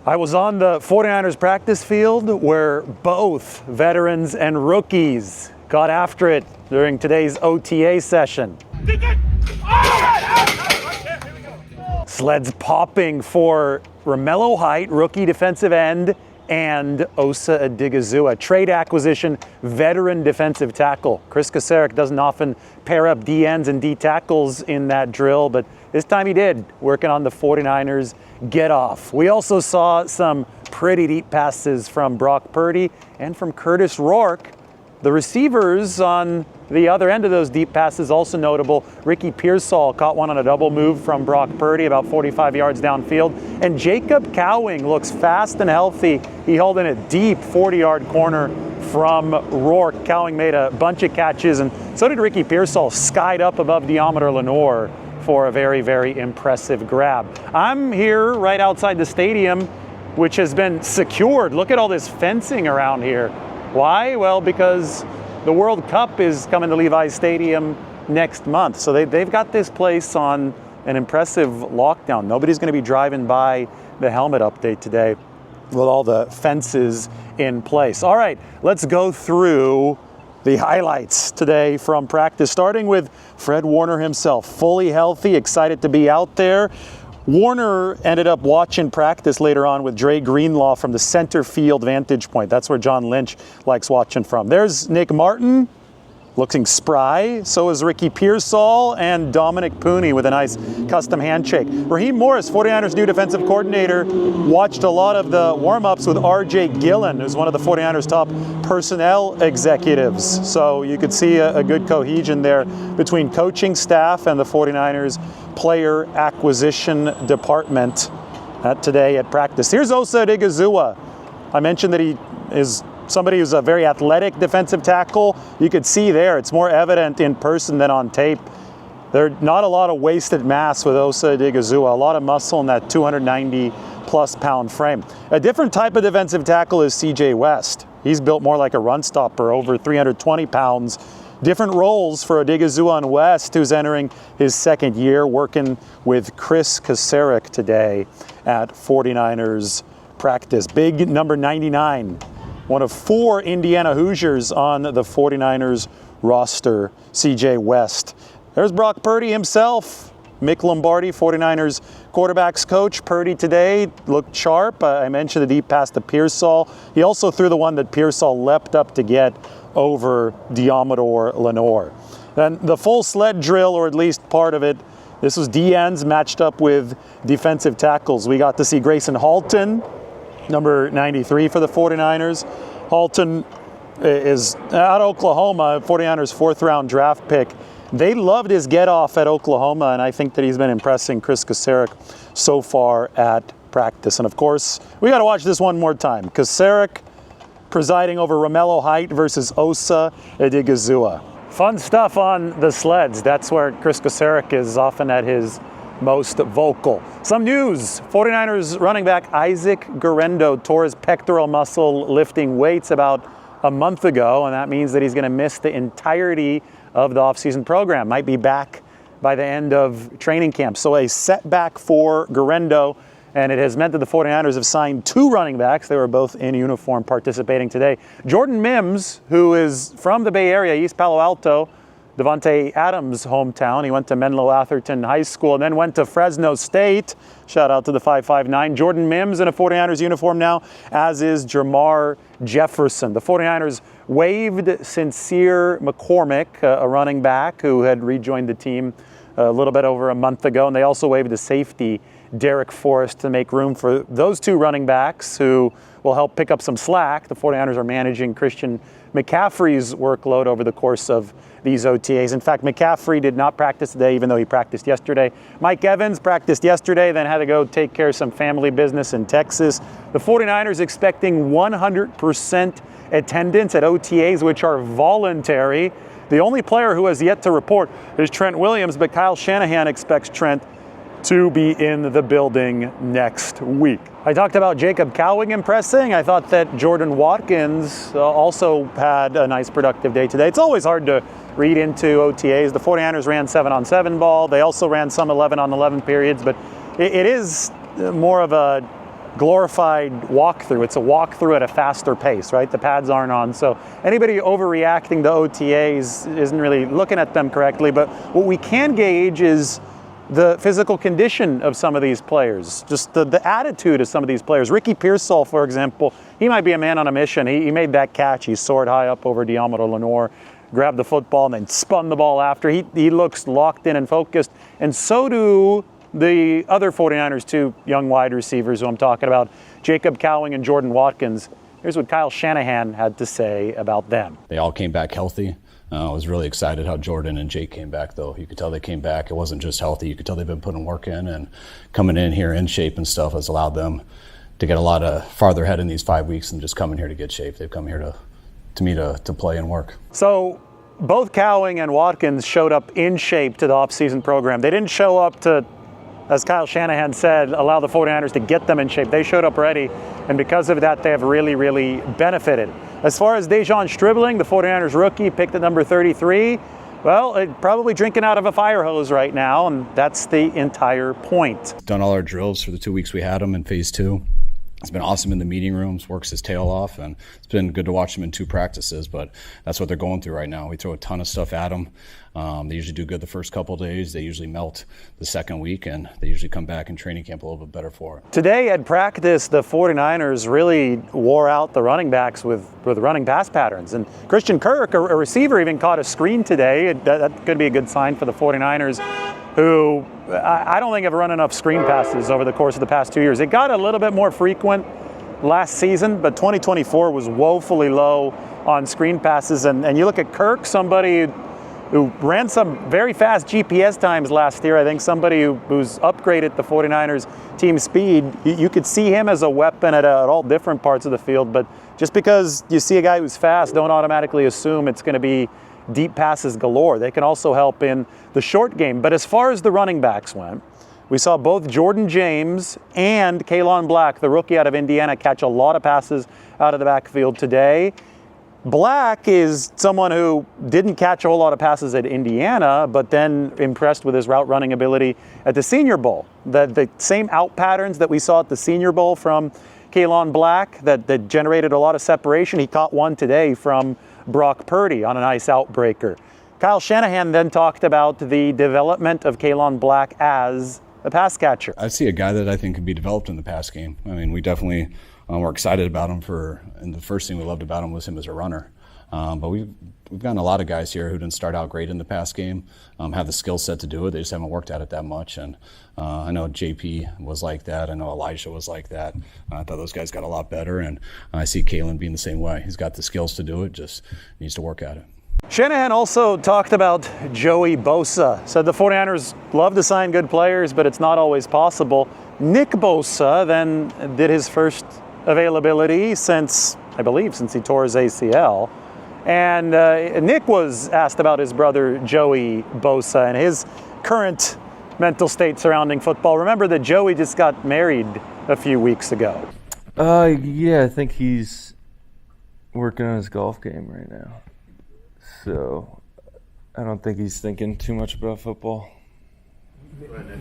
I was on the 49ers practice field where both veterans and rookies got after it during today's OTA session. Sled's popping for Romelo Height, rookie defensive end, and Osa Odighizuwa, trade acquisition, veteran defensive tackle. Chris Kocurek doesn't often pair up D ends and D tackles in that drill, but this time he did, working on the 49ers get off. We also saw some pretty deep passes from Brock Purdy and from Curtis Rourke. The receivers on the other end of those deep passes also notable. Ricky Pearsall caught one on a double move from Brock Purdy about 45 yards downfield. And Jacob Cowing looks fast and healthy. He held in a deep 40-yard corner from Rourke. Cowing made a bunch of catches, and so did Ricky Pearsall, skied up above Diameter Lenore for a very, very impressive grab. I'm here right outside the stadium, which has been secured. Look at all this fencing around here. Why? Well, because the World Cup is coming to Levi Stadium next month. So they've got this place on an impressive lockdown. Nobody's going to be driving by the helmet update today with all the fences in place. All right, let's go through the highlights today from practice, starting with Fred Warner himself, fully healthy, excited to be out there. Warner ended up watching practice later on with Dre Greenlaw from the center field vantage point. That's where John Lynch likes watching from. There's Nick Martin, looking spry. So is Ricky Pearsall and Dominic Pooney with a nice custom handshake. Raheem Morris, 49ers new defensive coordinator, watched a lot of the warm-ups with RJ Gillan, who's one of the 49ers top personnel executives. So you could see a good cohesion there between coaching staff and the 49ers player acquisition department today at practice. Here's Osa Odighizuwa. I mentioned that he is somebody who's a very athletic defensive tackle. You could see there, it's more evident in person than on tape. There's not a lot of wasted mass with Osa Odighizuwa, a lot of muscle in that 290 plus pound frame. A different type of defensive tackle is CJ West. He's built more like a run stopper, over 320 pounds. Different roles for Odighizuwa and West, who's entering his second year, working with Chris Kocurek today at 49ers practice. Big number 99. One of 4 Indiana Hoosiers on the 49ers roster, CJ West. There's Brock Purdy himself. Mick Lombardi, 49ers quarterbacks coach. Purdy today looked sharp. I mentioned the deep pass to Pearsall. He also threw the one that Pearsall leapt up to get over Diameter Lenore. Then the full sled drill, or at least part of it, this was D ends matched up with defensive tackles. We got to see Grayson Halton, number 93 for the 49ers. Halton is out of Oklahoma, 49ers 4th round draft pick. They loved his get off at Oklahoma, and I think that he's been impressing Chris Kocurek so far at practice. And of course, we got to watch this one more time. Kocurek presiding over Romelo Height versus Osa Odighizuwa. Fun stuff on the sleds. That's where Chris Kocurek is often at his most vocal. Some news, 49ers running back Isaac Guerendo tore his pectoral muscle lifting weights about a month ago, and that means that he's going to miss the entirety of the offseason program. Might be back by the end of training camp. So a setback for Guerendo, and it has meant that the 49ers have signed 2 running backs. They were both in uniform participating today. Jordan Mims, who is from the Bay Area, East Palo Alto, Devontae Adams' hometown. He went to Menlo Atherton High School and then went to Fresno State. Shout out to the 559. Jordan Mims in a 49ers uniform now, as is Jamar Jefferson. The 49ers waived Sincere McCormick, a running back who had rejoined the team a little bit over a month ago, and they also waived the safety Derek Forrest to make room for those 2 running backs who will help pick up some slack. The 49ers are managing Christian McCaffrey's workload over the course of these OTAs. In fact, McCaffrey did not practice today, even though he practiced yesterday. Mike Evans practiced yesterday, then had to go take care of some family business in Texas. The 49ers expecting 100% attendance at OTAs, which are voluntary. The only player who has yet to report is Trent Williams, but Kyle Shanahan expects Trent to be in the building next week. I talked about Jacob Cowing impressing. I thought that Jordan Watkins also had a nice productive day today. It's always hard to read into OTAs. The 49ers ran 7-on-7 ball. They also ran some 11-on-11 periods, but it is more of a glorified walkthrough. It's a walkthrough at a faster pace, right? The pads aren't on. So anybody overreacting to OTAs isn't really looking at them correctly. But what we can gauge is the physical condition of some of these players, just the attitude of some of these players. Ricky Pearsall, for example, he might be a man on a mission. He made that catch. He soared high up over Diamondo Lenore, grabbed the football, and then spun the ball after. He looks locked in and focused. And so do the other 49ers, two young wide receivers who I'm talking about, Jacob Cowing and Jordan Watkins. Here's what Kyle Shanahan had to say about them. They all came back healthy. I was really excited how Jordan and Jake came back, though. You could tell they came back. It wasn't just healthy. You could tell they've been putting work in, and coming in here in shape and stuff has allowed them to get a lot of farther ahead in these 5 weeks than just coming here to get shape. They've come here to play and work. So both Cowing and Watkins showed up in shape to the offseason program. They didn't show up to, as Kyle Shanahan said, allow the 49ers to get them in shape. They showed up ready, and because of that, they have really, really benefited. As far as Dejon Stribling, the 49ers rookie, picked at number 33, well, probably drinking out of a fire hose right now, and that's the entire point. Done all our drills for the 2 weeks we had him in phase 2. It's been awesome in the meeting rooms, works his tail off, and it's been good to watch him in 2 practices, but that's what they're going through right now. We throw a ton of stuff at them. They usually do good the first couple of days. They usually melt the second week, and they usually come back in training camp a little bit better for it. Today at practice, the 49ers really wore out the running backs with running pass patterns. And Christian Kirk, a receiver, even caught a screen today. That could be a good sign for the 49ers, who I don't think have run enough screen passes over the course of the past 2 years. It got a little bit more frequent last season, but 2024 was woefully low on screen passes. And you look at Kirk, somebody who ran some very fast GPS times last year. I think somebody who's upgraded the 49ers team speed. You could see him as a weapon at all different parts of the field, but just because you see a guy who's fast, don't automatically assume it's going to be deep passes galore. They can also help in the short game. But as far as the running backs went, we saw both Jordan James and Kaelon Black, the rookie out of Indiana, catch a lot of passes out of the backfield today. Black is someone who didn't catch a whole lot of passes at Indiana, but then impressed with his route running ability at the Senior Bowl. The same out patterns that we saw at the Senior Bowl from Kaelon Black that generated a lot of separation. He caught one today from Brock Purdy on a nice outbreaker. Kyle Shanahan then talked about the development of Kaelon Black as a pass catcher. I see a guy that I think can be developed in the pass game. I mean, we definitely we're excited about him and the first thing we loved about him was him as a runner. But we've gotten a lot of guys here who didn't start out great in the pass game, have the skill set to do it. They just haven't worked at it that much. And I know JP was like that. I know Elijah was like that. I thought those guys got a lot better. And I see Kalen being the same way. He's got the skills to do it, just needs to work at it. Shanahan also talked about Joey Bosa. Said the 49ers love to sign good players, but it's not always possible. Nick Bosa then did his first availability since he tore his ACL. And Nick was asked about his brother Joey Bosa and his current mental state surrounding football. Remember that Joey just got married a few weeks ago. Yeah, I think he's working on his golf game right now. So I don't think he's thinking too much about football.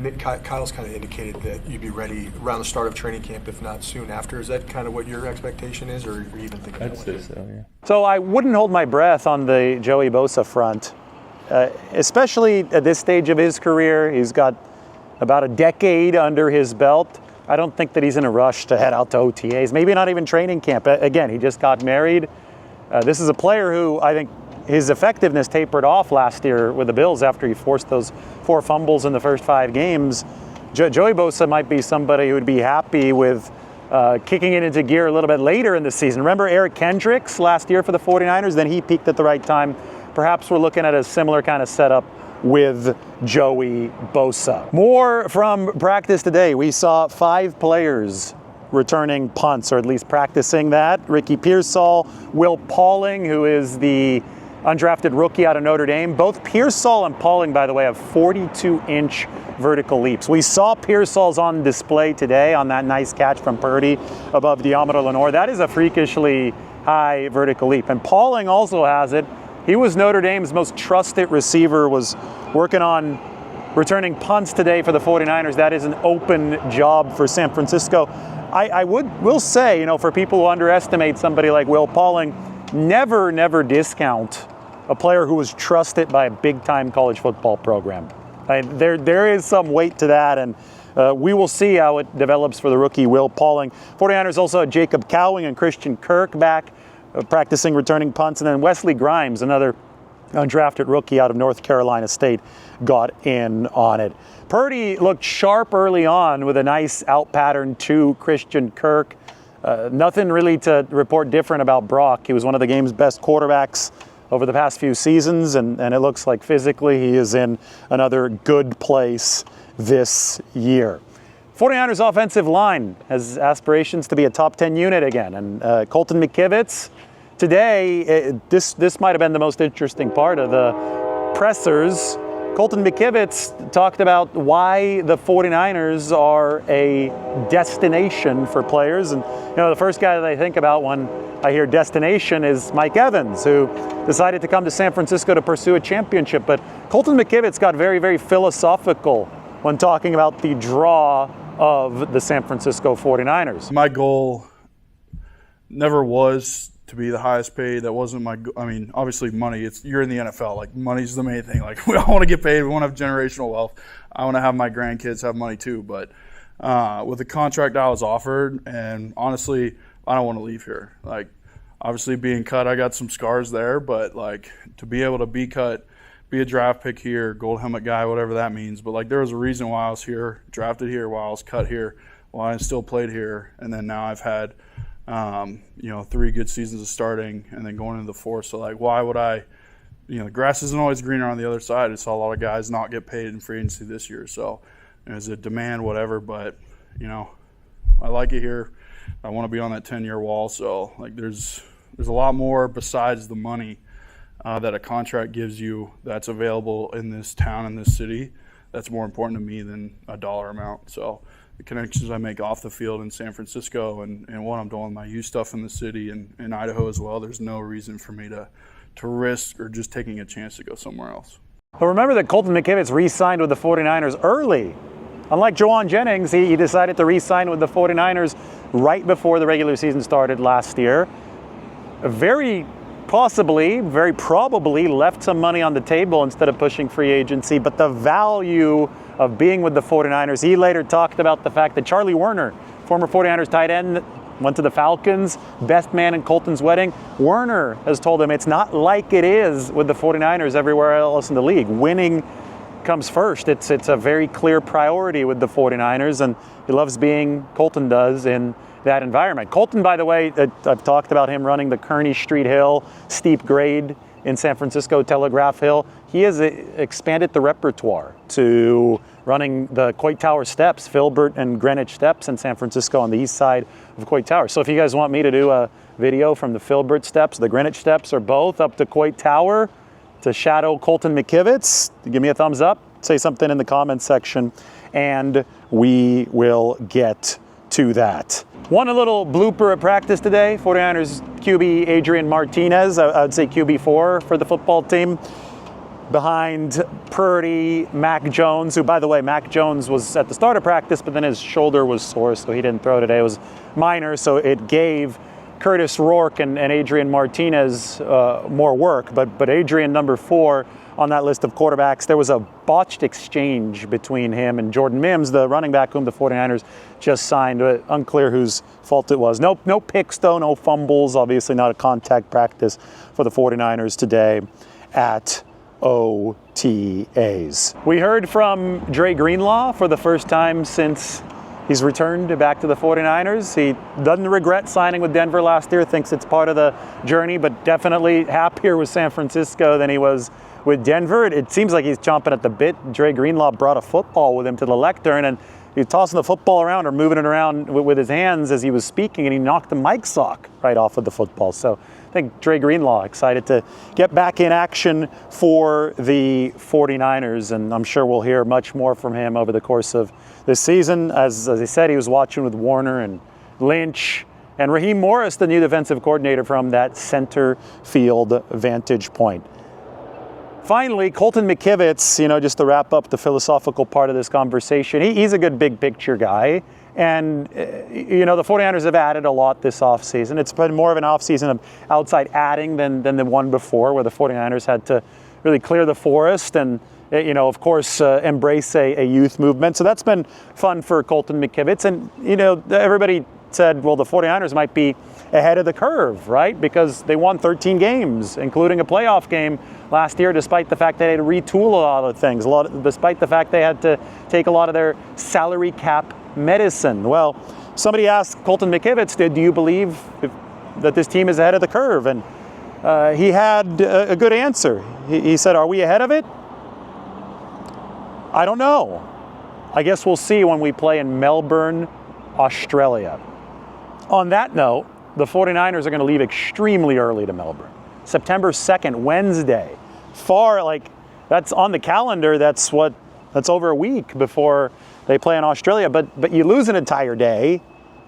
Mick, Kyle's kind of indicated that you'd be ready around the start of training camp, if not soon after. Is that kind of what your expectation is, or are you even thinking? I'd say so, yeah. So I wouldn't hold my breath on the Joey Bosa front, especially at this stage of his career. He's got about a decade under his belt. I don't think that he's in a rush to head out to OTAs, maybe not even training camp. Again, he just got married. This is a player who I think his effectiveness tapered off last year with the Bills after he forced those 4 fumbles in the first 5 games. Joey Bosa might be somebody who would be happy with kicking it into gear a little bit later in the season. Remember Eric Kendricks last year for the 49ers? Then he peaked at the right time. Perhaps we're looking at a similar kind of setup with Joey Bosa. More from practice today. We saw 5 players returning punts, or at least practicing that. Ricky Pearsall, Will Pauling, who is the undrafted rookie out of Notre Dame. Both Pearsall and Pauling, by the way, have 42-inch vertical leaps. We saw Pearsall's on display today on that nice catch from Purdy above Diamondo Lenore. That is a freakishly high vertical leap. And Pauling also has it. He was Notre Dame's most trusted receiver, was working on returning punts today for the 49ers. That is an open job for San Francisco. I will say, for people who underestimate somebody like Will Pauling, never discount a player who was trusted by a big-time college football program. There is some weight to that, and we will see how it develops for the rookie Will Pauling. 49ers also had Jacob Cowing and Christian Kirk back practicing returning punts, and then Wesley Grimes, another undrafted rookie out of North Carolina State, got in on it. Purdy looked sharp early on with a nice out pattern to Christian Kirk. Nothing really to report different about Brock. He was one of the game's best quarterbacks over the past few seasons, and it looks like physically he is in another good place this year. 49ers offensive line has aspirations to be a top 10 unit again, and Colton McKivitz today, this might have been the most interesting part of the pressers. Colton McKivitz talked about why the 49ers are a destination for players. And, the first guy that I think about when I hear destination is Mike Evans, who decided to come to San Francisco to pursue a championship. But Colton McKivitz got very, very philosophical when talking about the draw of the San Francisco 49ers. My goal never was to be the highest paid. That wasn't obviously money. You're in the NFL. Like, money's the main thing. Like, we all want to get paid. We want to have generational wealth. I want to have my grandkids have money too. But with the contract I was offered, and honestly, I don't want to leave here. Like, obviously being cut, I got some scars there. But, like, to be able to be cut, be a draft pick here, gold helmet guy, whatever that means. But, like, there was a reason why I was here, drafted here, why I was cut here, why I still played here. And then now I've had – 3 good seasons of starting and then going into the 4th. So, like, why would I, the grass isn't always greener on the other side. I saw a lot of guys not get paid in free agency this year. So, there's a demand, whatever, but, I like it here. I want to be on that 10-year wall. So, like, there's a lot more besides the money that a contract gives you that's available in this town, in this city, that's more important to me than a dollar amount. So, the connections I make off the field in San Francisco and what I'm doing with my youth stuff in the city and in Idaho as well, there's no reason for me to risk or just taking a chance to go somewhere else. But remember that Colton McKivitz re-signed with the 49ers early. Unlike Juwan Jennings, he decided to re-sign with the 49ers right before the regular season started last year. Very probably left some money on the table instead of pushing free agency, but the value of being with the 49ers. He later talked about the fact that Charlie Werner, former 49ers tight end, went to the Falcons, best man in Colton's wedding. Werner has told him it's not like it is with the 49ers everywhere else in the league. Winning comes first. It's a very clear priority with the 49ers, and he loves being, Colton does, in that environment. Colton, by the way, I've talked about him running the Kearney Street Hill, steep grade in San Francisco, Telegraph Hill. He has expanded the repertoire to running the Coit Tower steps, Filbert and Greenwich steps in San Francisco on the east side of Coit Tower. So if you guys want me to do a video from the Filbert steps, the Greenwich steps, or both up to Coit Tower to shadow Colton McKivitz, give me a thumbs up, say something in the comments section, and we will get to that. One little blooper at practice today, 49ers QB Adrien Martinez, I would say QB4 for the football team, behind Purdy, Mac Jones, who, by the way, Mac Jones was at the start of practice, but then his shoulder was sore, so he didn't throw today. It was minor, so it gave Curtis Rourke and Adrien Martinez more work, but Adrien, number 4 on that list of quarterbacks. There was a botched exchange between him and Jordan Mims, the running back whom the 49ers just signed. Unclear whose fault it was. No picks, though, no fumbles. Obviously not a contact practice for the 49ers today at OTAs. We heard from Dre Greenlaw for the first time since he's returned back to the 49ers. He doesn't regret signing with Denver last year, thinks it's part of the journey, but definitely happier with San Francisco than he was with Denver. It seems like he's chomping at the bit. Dre Greenlaw brought a football with him to the lectern, and he was tossing the football around or moving it around with his hands as he was speaking, and he knocked the mic sock right off of the football. So I think Dre Greenlaw excited to get back in action for the 49ers, and I'm sure we'll hear much more from him over the course of this season. As I said, he was watching with Warner and Lynch and Raheem Morris, the new defensive coordinator, from that center field vantage point. Finally, Colton McKivitz, just to wrap up the philosophical part of this conversation, he's a good big picture guy. And, the 49ers have added a lot this offseason. It's been more of an offseason of outside adding than the one before, where the 49ers had to really clear the forest and, of course, embrace a youth movement. So that's been fun for Colton McKivitz. And, everybody said, well, the 49ers might be ahead of the curve, right? Because they won 13 games, including a playoff game last year, despite the fact they had to retool a lot of things, despite the fact they had to take a lot of their salary cap medicine. Well, somebody asked Colton McKivitz, do you believe that this team is ahead of the curve? And he had a good answer. He said, are we ahead of it? I don't know. I guess we'll see when we play in Melbourne, Australia. On that note, the 49ers are going to leave extremely early to Melbourne. September 2nd, Wednesday. That's on the calendar. That's over a week before they play in Australia. But you lose an entire day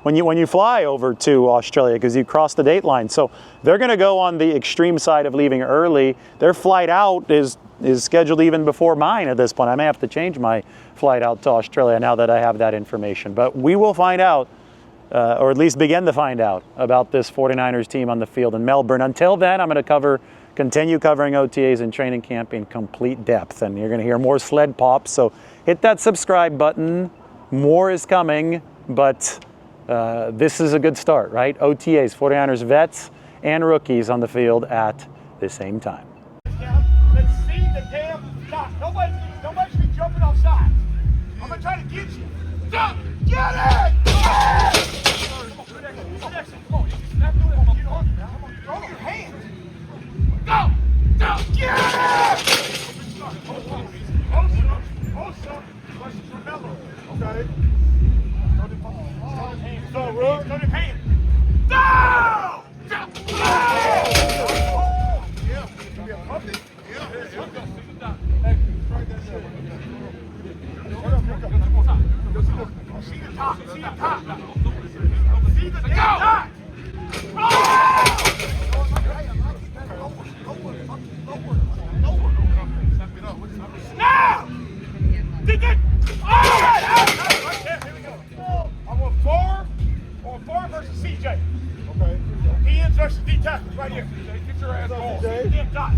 when you fly over to Australia because you cross the date line. So they're going to go on the extreme side of leaving early. Their flight out is scheduled even before mine at this point. I may have to change my flight out to Australia now that I have that information. But we will find out, or at least begin to find out, about this 49ers team on the field in Melbourne. Until then, I'm going to continue covering OTAs and training camp in complete depth. And you're going to hear more Sled pops. So hit that subscribe button. More is coming, but this is a good start, right? OTAs, 49ers vets and rookies on the field at the same time. Let's see the damn shot. Nobody should be jumping off sides. I'm going to try to get you. Jump! Get it! Come on, good action. Come on, you snap through it. Come on, get on. Come on, throw your hands. Go! Get it! Bosa versus Romelo. Okay. Throw your hands. Down! See the top. See the top. See the top. Now! Dig it! All right, here we go. I'm on 4 versus CJ. Okay. Ends versus D tackles right here. Get your ass going.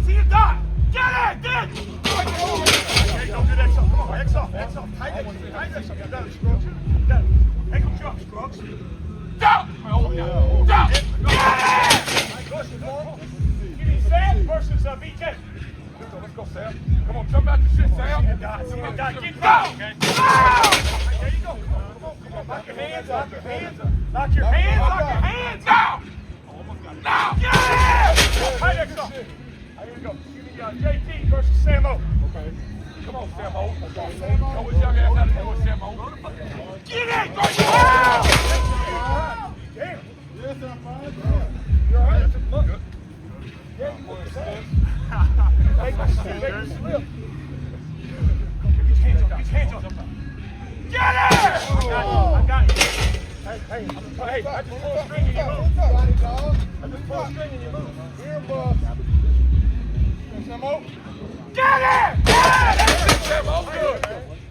See the dot. Get it! Get it! Okay, don't do that. Come on, X off. Tight X off. You got it, Scruggs. You got it. Take them jump, Scruggs. Jump! Jump! Get it! Give me Sam versus BJ. Let's go, Sam. Come on, jump out the shit, Sam. See the dot. Get down. Okay. There you go. Come on. Lock your hands. Lock your hands. Down! Now! Get it! Tight X off. Here we go. Give me JT versus Samo. Okay. Come on, Samo. Go with young ass out of here with Samo. Get it! Damn. Yes, I'm fine. You all right? Look. Good. Yeah, you look good. Make my slip. Get your hands on. Get it! I got you. Hey, I just pulled a string and you move. I just pulled a string and you move. Here, boss. Samo. Get it!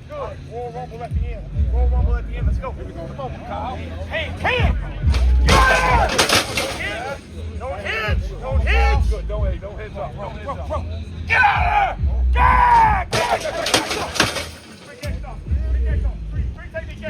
Good. Roll rumble at the end. Let's go. Come on, Kyle.